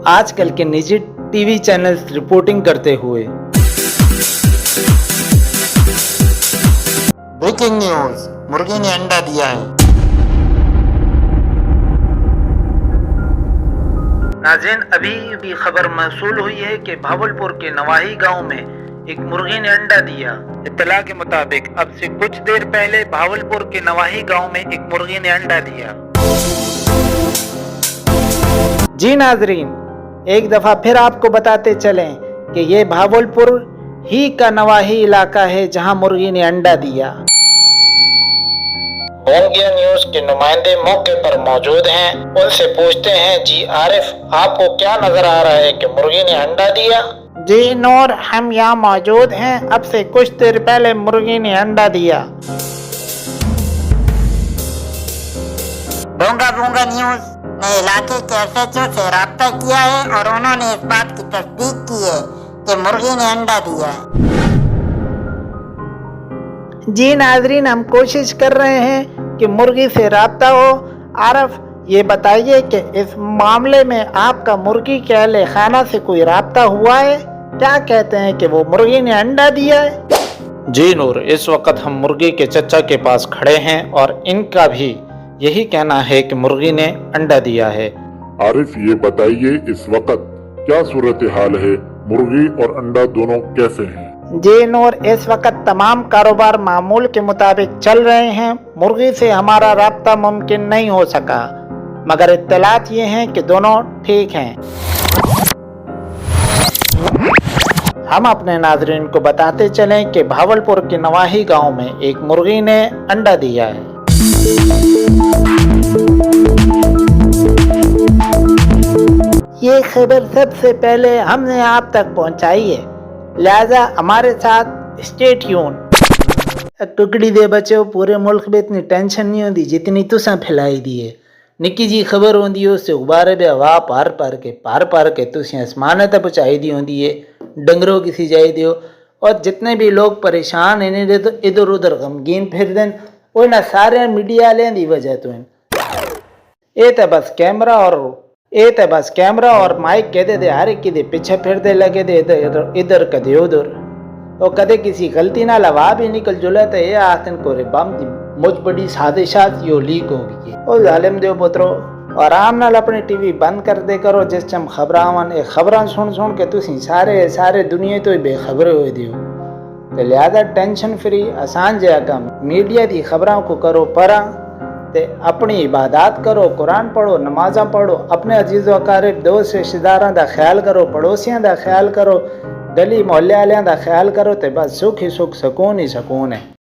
آج کل کے نجی ٹی وی چینلز رپورٹنگ کرتے ہوئے۔ بریکنگ نیوز، مرغی نے انڈا دیا ہے۔ ناظرین، ابھی بھی خبر موصول ہوئی ہے کہ بھاولپور کے نواحی گاؤں میں ایک مرغی نے انڈا دیا۔ اطلاع کے مطابق اب سے کچھ دیر پہلے بھاولپور کے نواحی گاؤں میں ایک مرغی نے انڈا دیا۔ جی ناظرین، ایک دفعہ پھر آپ کو بتاتے چلیں کہ یہ بھاولپور ہی کا نواحی علاقہ ہے جہاں مرغی نے انڈا دیا۔ بونگیا نیوز کے نمائندے موقع پر موجود ہیں، ان سے پوچھتے ہیں، جی عارف، آپ کو کیا نظر آ رہا ہے کہ مرغی نے انڈا دیا؟ جی نور، ہم یہاں موجود ہیں، اب سے کچھ دیر پہلے مرغی نے انڈا دیا۔ بونگا نیوز نے علاقے کے ایس ایچ او سے رابطہ کیا ہے اور انہوں نے اس بات کی تصدیق کی ہے کہ مرغی نے انڈا دیا ہے۔ جی ناظرین، ہم کوشش کر رہے ہیں کہ مرغی سے رابطہ ہو۔ عارف، یہ بتائیے کہ اس معاملے میں آپ کا مرغی کے اہل خانہ سے کوئی رابطہ ہوا ہے؟ کیا کہتے ہیں کہ وہ مرغی نے انڈا دیا ہے؟ جی نور، اس وقت ہم مرغی کے چچا کے پاس کھڑے ہیں اور ان کا بھی یہی کہنا ہے کہ مرغی نے انڈا دیا ہے۔ عارف، یہ بتائیے اس وقت کیا صورتحال ہے؟ مرغی اور انڈا دونوں کیسے ہیں؟ جی نور، اس وقت تمام کاروبار معمول کے مطابق چل رہے ہیں۔ مرغی سے ہمارا رابطہ ممکن نہیں ہو سکا، مگر اطلاعات یہ ہیں کہ دونوں ٹھیک ہیں۔ ہم اپنے ناظرین کو بتاتے چلیں کہ بھاولپور کے نواحی گاؤں میں ایک مرغی نے انڈا دیا ہے۔ یہ خبر سب سے پہلے ہم نے آپ تک پہنچائی ہے، لہذا ہمارے ساتھ اسٹے ٹیون۔ ٹکڑی دے بچو، پورے ملک میں اتنی ٹینشن نہیں ہوتی جتنی تساں پھیلائی دی ہے۔ نکی جی خبر ہوندی ہے، اس سے غبارے بے ہوا پار کے تساں آسمانے تے پہنچائی دی ہوندی ہے، ڈنگروں کسی جائی دیو، اور جتنے بھی لوگ پریشان ہیں ادھر ادھر غمگین پھر دین، انہاں سارے میڈیا والے دی وجہ تو ہیں۔ یہ تے بس کیمرہ اور مائک کہتے دے ہر ایک دے پیچھے پھر دے لگے دے ادھر کدے ادھر، اور کدے کسی غلطی نہ لوا بھی نکل جلے تو یہ آتن کو بم دی مجھ بڑی سازشات یو لیک ہو گئی۔ او ظالم دیو پترو، آرام نال اپنی ٹی وی بند کر دے کرو جس چم خبراں سن کے تسی سارے دنیا تو ہی بے خبر ہوئے دیو، تو لہذا ٹینشن فری آسان جہا کم میڈیا دی خبراں کو کرو پراں، تے اپنی عبادات کرو، قرآن پڑھو، نمازاں پڑھو، اپنے عزیز و اقارب دوست رشتہ داراں دا خیال کرو، پڑوسیاں دا خیال کرو، گلی محلے والیاں دا خیال کرو، تے بس سکھ ہی سکھ، سکون ہی سکون ہے۔